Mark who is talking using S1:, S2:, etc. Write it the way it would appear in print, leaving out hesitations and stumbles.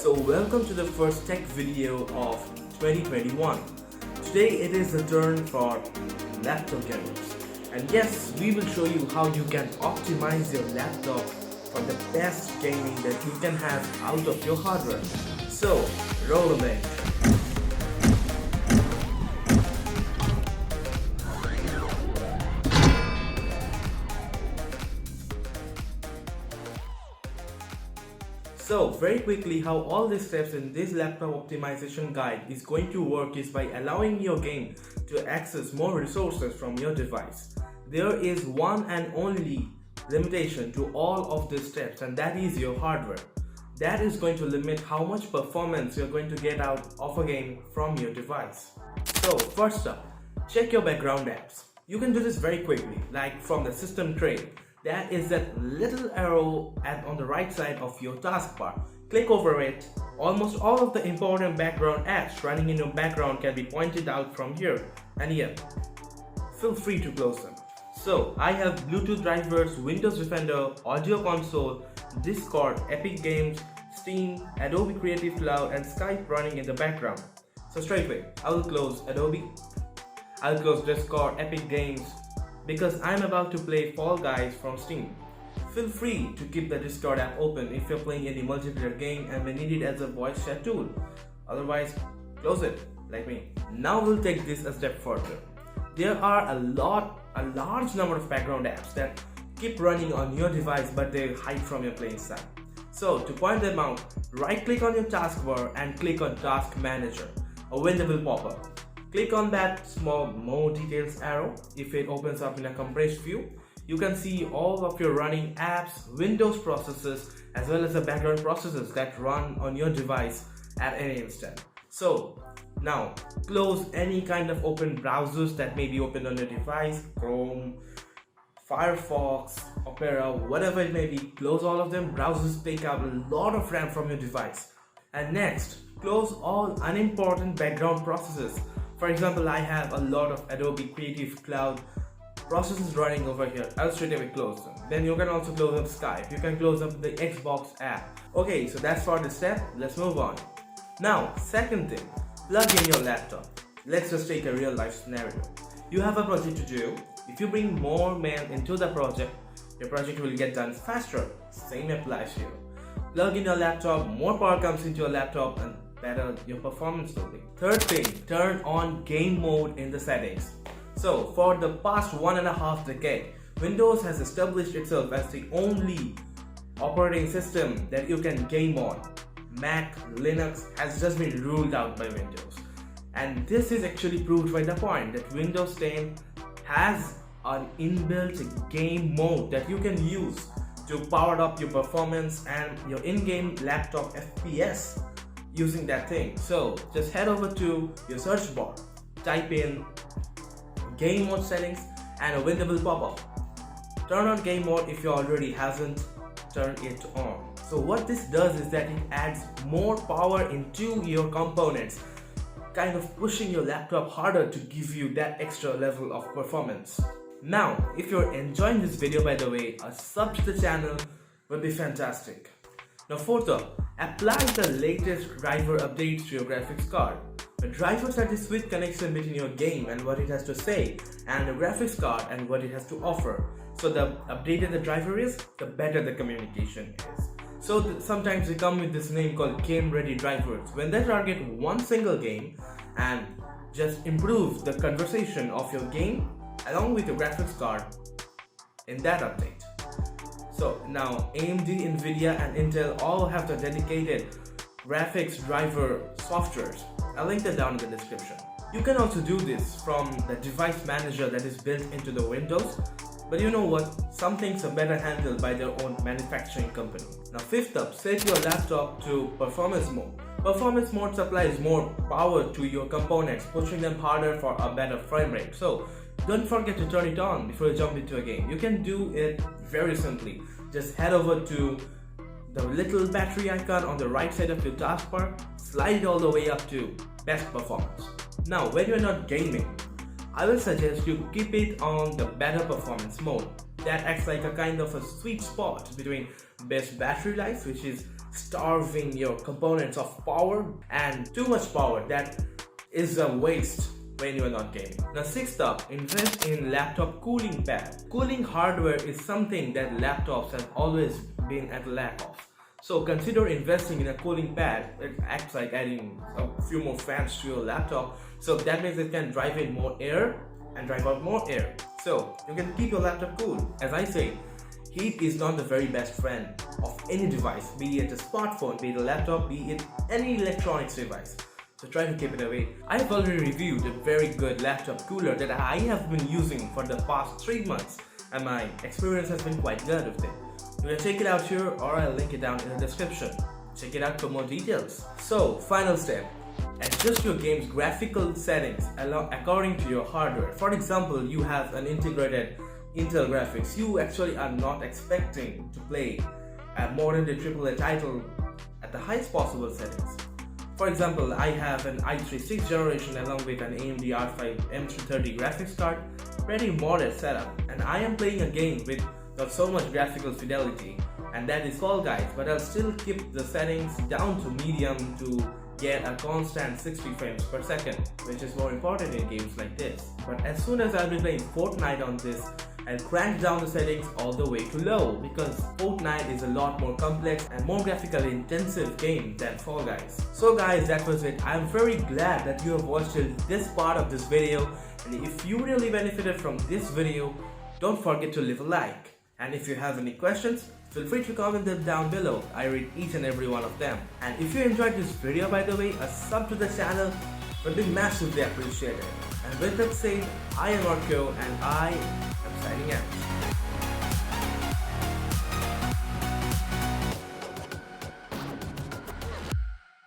S1: So welcome to the first tech video of 2021. Today it is the turn for laptop gamers. And yes, we will show you how you can optimize your laptop for the best gaming that you can have out of your hardware. So, roll the bank. So very quickly, how all these steps in this laptop optimization guide is going to work is by allowing your game to access more resources from your device. There is one and only limitation to all of these steps, and that is your hardware. That is going to limit how much performance you're going to get out of a game from your device. So first up, check your background apps. You can do this very quickly, like from the system tray. That is that little arrow on the right side of your taskbar. Click over it. Almost all of the important background apps running in your background can be pointed out from here. And yeah, feel free to close them. So I have Bluetooth drivers, Windows Defender, Audio Console, Discord, Epic Games, Steam, Adobe Creative Cloud, and Skype running in the background. So straight away, I will close Adobe. I'll close Discord, Epic Games, because I'm about to play Fall Guys from Steam. Feel free to keep the Discord app open if you're playing any multiplayer game and may need it as a voice chat tool. Otherwise, close it, like me. Now we'll take this a step further. There are a large number of background apps that keep running on your device but they hide from your playing side. So to point them out, right click on your taskbar and click on Task Manager. A window will pop up. Click on that small More Details arrow. If it opens up in a compressed view, you can see all of your running apps, Windows processes, as well as the background processes that run on your device at any instant. So now close any kind of open browsers that may be open on your device, Chrome, Firefox, Opera, whatever it may be. Close all of them. Browsers take up a lot of RAM from your device. And next, close all unimportant background processes. For example, I have a lot of Adobe Creative Cloud processes running over here. I'll straight away close them. Then you can also close up Skype. You can close up the Xbox app. Okay, so that's for the step. Let's move on. Now, second thing, plug in your laptop. Let's just take a real life scenario. You have a project to do. If you bring more men into the project, your project will get done faster. Same applies here. Plug in your laptop, more power comes into your laptop, and better your performance will be. Third thing, turn on game mode in the settings. So for the past 1.5 decades, Windows has established itself as the only operating system that you can game on. Mac, Linux has just been ruled out by Windows. And this is actually proved by the point that Windows 10 has an inbuilt game mode that you can use to power up your performance and your in-game laptop FPS using that thing. So just head over to your search bar, type in game mode settings, and a window will pop up. Turn on game mode if you already haven't turned it on. So what this does is that it adds more power into your components, kind of pushing your laptop harder to give you that extra level of performance. Now, if you're enjoying this video, by the way, a sub to the channel would be fantastic. Now fourth up, apply the latest driver updates to your graphics card. The drivers are the sweet connection between your game and what it has to say, and the graphics card and what it has to offer. So the updated the driver is, the better the communication is. So sometimes they come with this name called game ready drivers. When they target one single game and just improve the conversation of your game along with your graphics card in that update. So now AMD, Nvidia, and Intel all have the dedicated graphics driver softwares. I'll link that down in the description. You can also do this from the device manager that is built into the Windows. But you know what? Some things are better handled by their own manufacturing company. Now fifth up, set your laptop to performance mode. Performance mode supplies more power to your components, pushing them harder for a better frame rate. So don't forget to turn it on before you jump into a game. You can do it very simply. Just head over to the little battery icon on the right side of your taskbar, slide it all the way up to best performance. Now when you're not gaming, I will suggest you keep it on the better performance mode. That acts like a kind of a sweet spot between best battery life, which is starving your components of power, and too much power that is a waste when you are not gaming. Now, sixth up, invest in laptop cooling pad. Cooling hardware is something that laptops have always been at lack of. So consider investing in a cooling pad. It acts like adding a few more fans to your laptop. So that means it can drive in more air and drive out more air. So you can keep your laptop cool. As I say, heat is not the very best friend of any device, be it a smartphone, be it a laptop, be it any electronics device. So try to keep it away. I've already reviewed a very good laptop cooler that I have been using for the past 3 months, and my experience has been quite good with it. You can check it out here, or I'll link it down in the description. Check it out for more details. So, final step. Adjust your game's graphical settings according to your hardware. For example, you have an integrated Intel graphics. You actually are not expecting to play a modern day AAA title at the highest possible settings. For example, I have an i3 6th generation along with an AMD R5 M330 graphics card, pretty modest setup, and I am playing a game with not so much graphical fidelity, and that is Fall Guys, but I'll still keep the settings down to medium to get a constant 60 frames per second, which is more important in games like this. But as soon as I'll be playing Fortnite on this, I'll crank down the settings all the way to low, because Fortnite is a lot more complex and more graphically intensive game than Fall Guys. So guys, that was it. I'm very glad that you have watched till this part of this video, and if you really benefited from this video, don't forget to leave a like. And if you have any questions, feel free to comment them down below. I read each and every one of them. And if you enjoyed this video, by the way, a sub to the channel would be massively appreciated. And with that said, I am Marco and I am signing out.